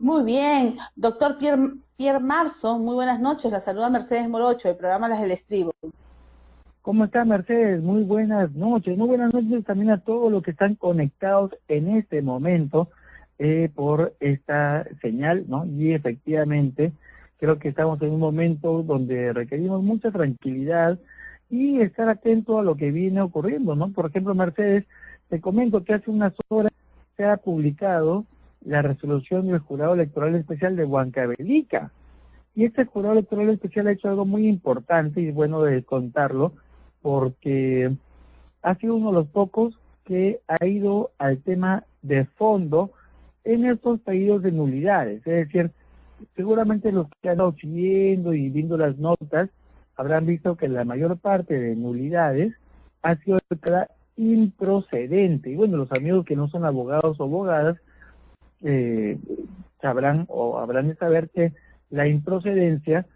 Muy bien, doctor Pierre Marzo, muy buenas noches, la saluda Mercedes Morocho, del programa Las del Estribo. ¿Cómo está Mercedes? Muy buenas noches también a todos los que están conectados en este momento por esta señal, ¿no? Y efectivamente, creo que estamos en un momento donde requerimos mucha tranquilidad y estar atento a lo que viene ocurriendo, ¿no? Por ejemplo, Mercedes, te comento que hace unas horas se ha publicado la resolución del Jurado Electoral Especial de Huancavelica. Y este Jurado Electoral Especial ha hecho algo muy importante y es bueno de contarlo, porque ha sido uno de los pocos que ha ido al tema de fondo en estos pedidos de nulidades. Es decir, seguramente los que han estado siguiendo y viendo las notas habrán visto que la mayor parte de nulidades ha sido improcedente. Y bueno, los amigos que no son abogados o abogadas sabrán o habrán de saber que la improcedencia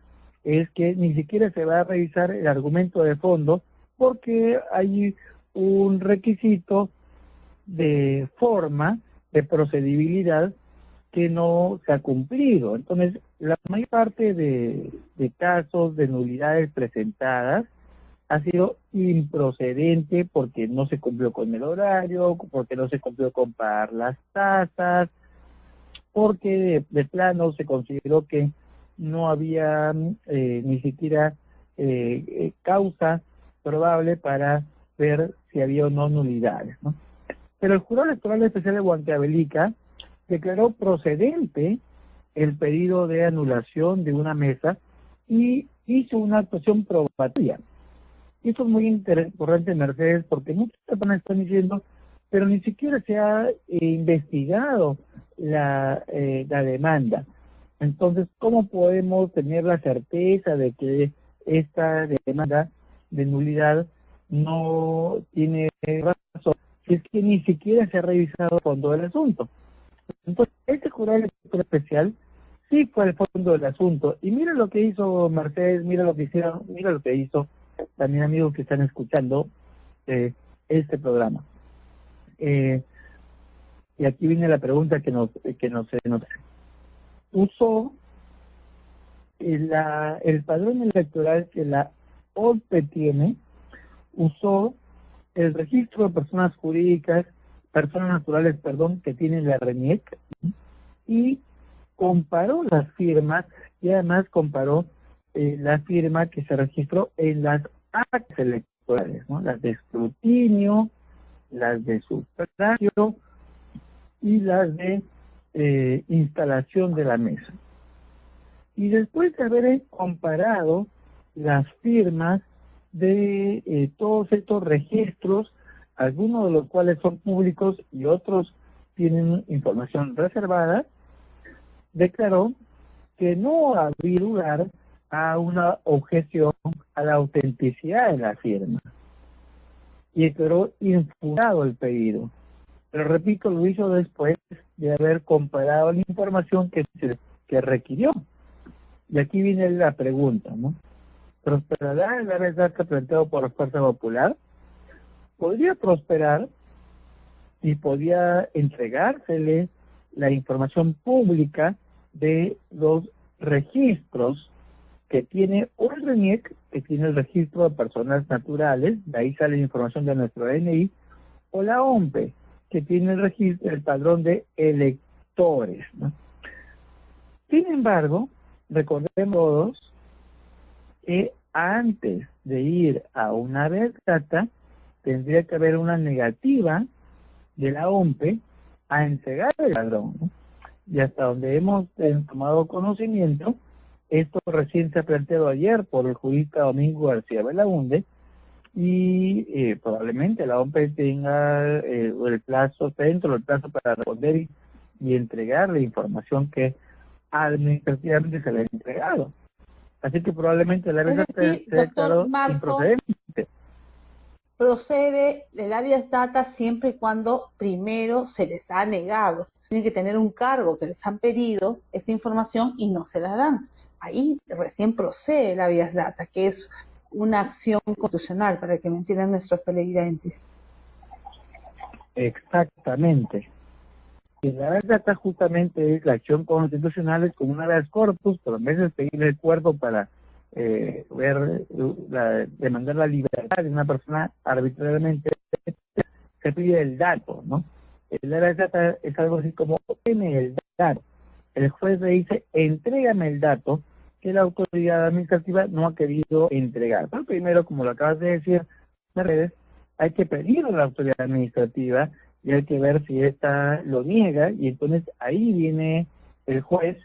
es que ni siquiera se va a revisar el argumento de fondo porque hay un requisito de forma, de procedibilidad que no se ha cumplido. Entonces, la mayor parte de casos de nulidades presentadas ha sido improcedente porque no se cumplió con el horario, porque no se cumplió con pagar las tasas, porque de plano se consideró que no había ni siquiera causa probable para ver si había o no nulidades, ¿no? Pero el Jurado Electoral Especial de Huancavelica declaró procedente el pedido de anulación de una mesa y hizo una actuación probatoria. Y esto es muy importante, Mercedes, porque muchas personas están diciendo, pero ni siquiera se ha investigado la demanda. Entonces, ¿cómo podemos tener la certeza de que esta demanda de nulidad no tiene razón si es que ni siquiera se ha revisado el fondo del asunto? Entonces, este Jurado Electoral Especial sí fue al fondo del asunto. Y mira lo que hizo Mercedes, mira lo que hicieron, mira lo que hizo también amigos que están escuchando este programa. Y aquí viene la pregunta que nos usó el padrón electoral que la OLPE tiene, usó el registro de personas jurídicas, personas naturales, perdón, que tiene la RENIEC, y comparó las firmas y además comparó la firma que se registró en las actas electorales, ¿no? Las de escrutinio, las de sufragio y las de instalación de la mesa. Y después de haber comparado las firmas de todos estos registros, algunos de los cuales son públicos y otros tienen información reservada, declaró que no había lugar a una objeción a la autenticidad de la firma y declaró infundado el pedido. Pero repito, lo hizo después de haber comparado la información que requirió. Y aquí viene la pregunta, ¿no? ¿Prosperará el habeas data planteado por la Fuerza Popular? Podría prosperar y podía entregársele la información pública de los registros que tiene o el RENIEC, que tiene el registro de personas naturales, de ahí sale la información de nuestro DNI, o la OMPE, que tiene el registro, el padrón de electores, ¿no? Sin embargo, recordemos todos que antes de ir a una habeas data, tendría que haber una negativa de la OMPE a entregar el padrón, ¿no? Y hasta donde hemos tomado conocimiento, esto recién se ha planteado ayer por el jurista Domingo García Belaunde, y probablemente la OMPE tenga el plazo, dentro del plazo para responder y entregar la información que administrativamente se le ha entregado. Así que probablemente la habeas data sea declarado improcedente. Procede el habeas data siempre y cuando primero se les ha negado. Tienen que tener un cargo que les han pedido esta información y no se la dan. Ahí recién procede el habeas data, que es una acción constitucional, para que me entiendan nuestros televidentes. Exactamente. la habeas data justamente es la acción constitucional, es como un habeas corpus, pero en vez de pedir el acuerdo para demandar la libertad de una persona arbitrariamente, se pide el dato, ¿no? El habeas data es algo así como, tiene el dato. El juez le dice, entrégame el dato que la autoridad administrativa no ha querido entregar. Pero primero, como lo acabas de decir, en redes, hay que pedirlo a la autoridad administrativa y hay que ver si ésta lo niega, y entonces ahí viene el juez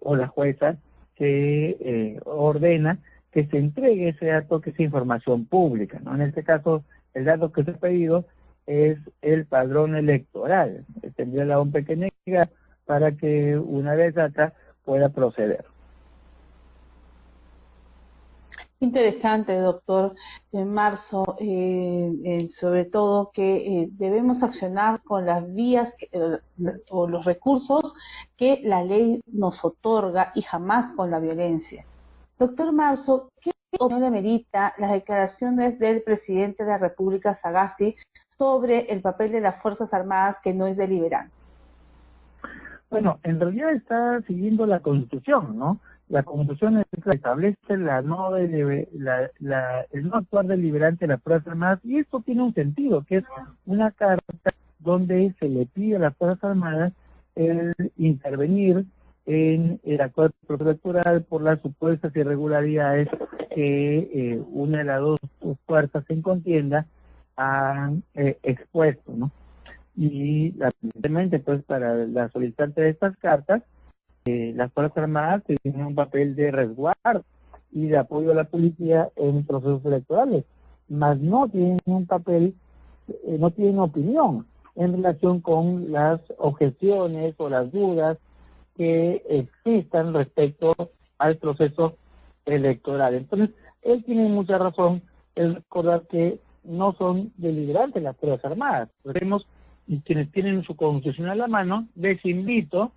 o la jueza que ordena que se entregue ese dato, que es información pública, ¿no? En este caso, el dato que se ha pedido es el padrón electoral. Tendría la OMP que negar para que una vez data pueda proceder. Interesante, doctor Marzo, sobre todo que debemos accionar con las vías o los recursos que la ley nos otorga y jamás con la violencia. Doctor Marzo, ¿qué opinión le merita las declaraciones del presidente de la República, Sagasti, sobre el papel de las Fuerzas Armadas, que no es deliberante? Bueno, en realidad está siguiendo la Constitución, ¿no? La Constitución establece el no actuar deliberante de las Fuerzas Armadas, y esto tiene un sentido, que es una carta donde se le pide a las Fuerzas Armadas el intervenir en el actual proceso electoral por las supuestas irregularidades que una de las dos fuerzas en contienda han expuesto, ¿no? Y evidentemente, pues, para la solicitante de estas cartas, las Fuerzas Armadas tienen un papel de resguardo y de apoyo a la policía en procesos electorales, mas no tienen un papel, no tienen opinión en relación con las objeciones o las dudas que existan respecto al proceso electoral. Entonces, él tiene mucha razón en recordar que no son deliberantes las Fuerzas Armadas. Vemos, y quienes tienen su constitución a la mano, les invito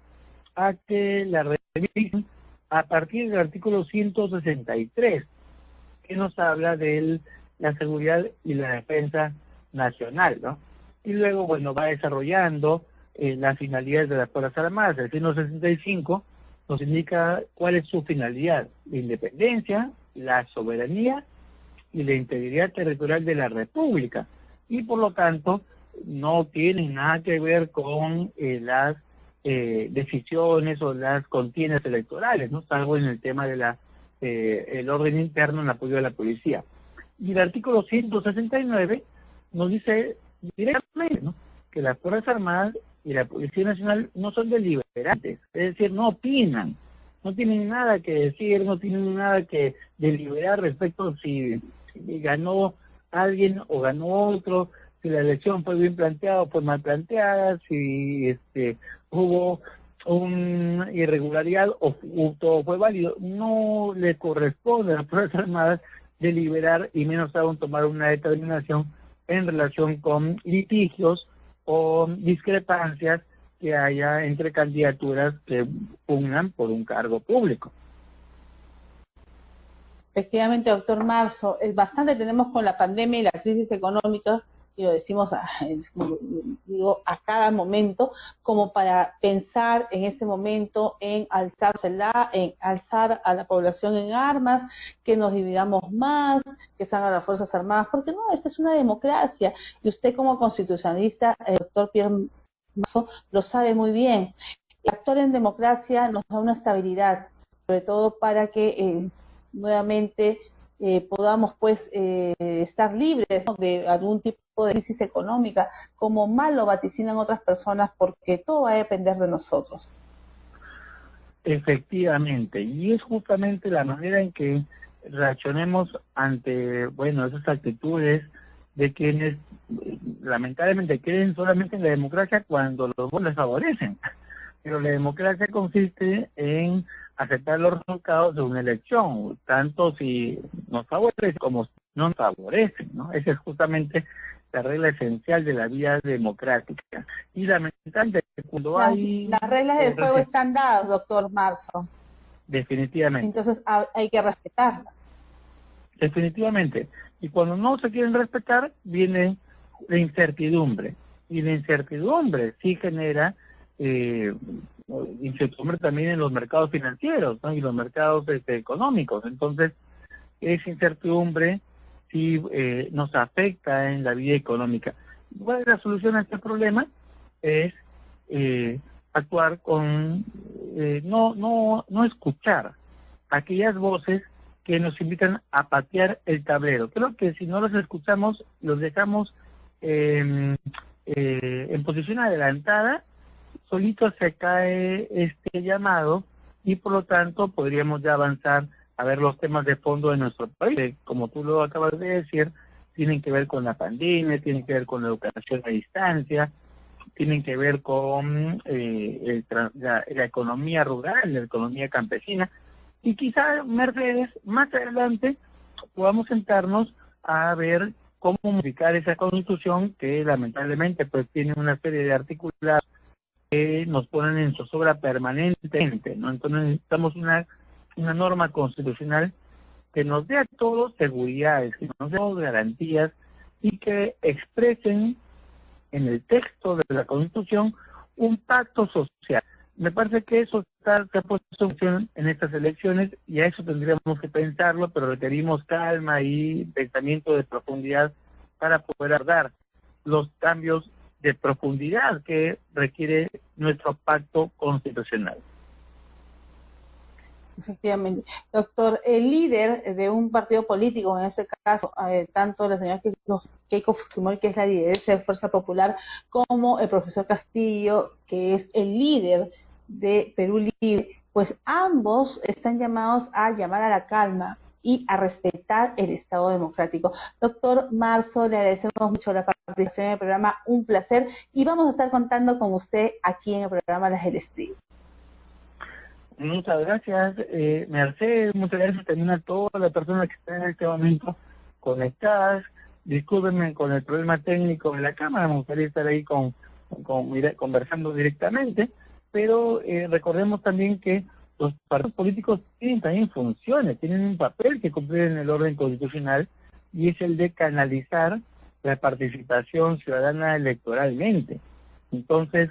a que la revisen a partir del artículo 163, que nos habla de la seguridad y la defensa nacional, ¿no? Y luego, bueno, va desarrollando las finalidades de las Fuerzas Armadas. El 165 nos indica cuál es su finalidad: la independencia, la soberanía y la integridad territorial de la República. Y por lo tanto, no tienen nada que ver con las decisiones o las contiendas electorales, ¿no? Salvo en el tema de el orden interno en apoyo de la policía. Y el artículo 169 nos dice directamente, ¿no?, que las Fuerzas Armadas y la Policía Nacional no son deliberantes, es decir, no opinan, no tienen nada que decir, no tienen nada que deliberar respecto si ganó alguien o ganó otro, si la elección fue bien planteada o fue mal planteada, si hubo una irregularidad o todo fue válido. No le corresponde a las Fuerzas Armadas deliberar, y menos aún tomar una determinación en relación con litigios o discrepancias que haya entre candidaturas que pugnan por un cargo público. Efectivamente, doctor Marzo, bastante tenemos con la pandemia y la crisis económica, y lo decimos digo, a cada momento, como para pensar en este momento en alzar a la población en armas, que nos dividamos más, que salgan las Fuerzas Armadas, porque no, esta es una democracia, y usted como constitucionalista, doctor Pierre Marzo, lo sabe muy bien. Actuar en democracia nos da una estabilidad, sobre todo para que nuevamente podamos, pues, estar libres, ¿no?, de algún tipo de crisis económica, como mal lo vaticinan otras personas, porque todo va a depender de nosotros. Efectivamente, y es justamente la manera en que reaccionemos ante, bueno, esas actitudes de quienes lamentablemente creen solamente en la democracia cuando los votos les favorecen. Pero la democracia consiste en aceptar los resultados de una elección, tanto si nos favorece como si no nos favorece, ¿no? Esa es justamente la regla esencial de la vida democrática. Y lamentablemente cuando las reglas del juego están dadas, doctor Marzo. Definitivamente. Entonces hay que respetarlas. Definitivamente. Y cuando no se quieren respetar, viene la incertidumbre. Y la incertidumbre sí genera incertidumbre también en los mercados financieros, ¿no? Y los mercados económicos. Entonces, esa incertidumbre sí nos afecta en la vida económica. ¿Cuál es la solución a este problema? Es actuar con no escuchar aquellas voces que nos invitan a patear el tablero. Creo que si no los escuchamos, los dejamos en posición adelantada, solito se cae este llamado y por lo tanto podríamos ya avanzar a ver los temas de fondo de nuestro país. Como tú lo acabas de decir, tienen que ver con la pandemia, tienen que ver con la educación a distancia, tienen que ver con la economía rural, la economía campesina, y quizá, Mercedes, más adelante podamos sentarnos a ver cómo modificar esa constitución que lamentablemente pues tiene una serie de articulados que nos ponen en zozobra permanentemente, ¿no? Entonces necesitamos una norma constitucional que nos dé a todos seguridades, que nos dé a todos garantías y que expresen en el texto de la Constitución un pacto social. Me parece que eso se ha puesto en función en estas elecciones y a eso tendríamos que pensarlo, pero requerimos calma y pensamiento de profundidad para poder dar los cambios de profundidad que requiere nuestro pacto constitucional. Efectivamente. Doctor, el líder de un partido político, en este caso, tanto la señora Keiko Fujimori, que es la lideresa de Fuerza Popular, como el profesor Castillo, que es el líder de Perú Libre, pues ambos están llamados a llamar a la calma y a respetar el Estado democrático. Doctor Marzo, le agradecemos mucho la participación en el programa, un placer, y vamos a estar contando con usted aquí en el programa Las del Estribo. Muchas gracias, Mercedes, muchas gracias también a todas las personas que están en este momento conectadas. Discúlpenme con el problema técnico de la cámara, me gustaría estar ahí conversando directamente, pero recordemos también que los partidos políticos tienen también funciones, tienen un papel que cumplir en el orden constitucional y es el de canalizar la participación ciudadana electoralmente. Entonces,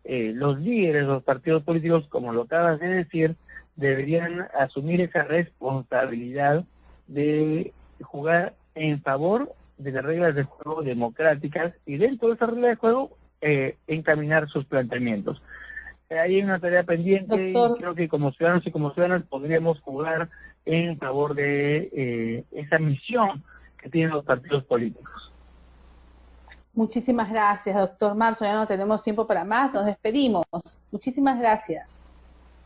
los líderes, los partidos políticos, como lo acabas de decir, deberían asumir esa responsabilidad de jugar en favor de las reglas de juego democráticas y dentro de esas reglas de juego encaminar sus planteamientos. Hay una tarea pendiente, doctor, y creo que como ciudadanos y como ciudadanas podríamos jugar en favor de esa misión que tienen los partidos políticos. Muchísimas gracias, doctor Marzo. Ya no tenemos tiempo para más. Nos despedimos. Muchísimas gracias.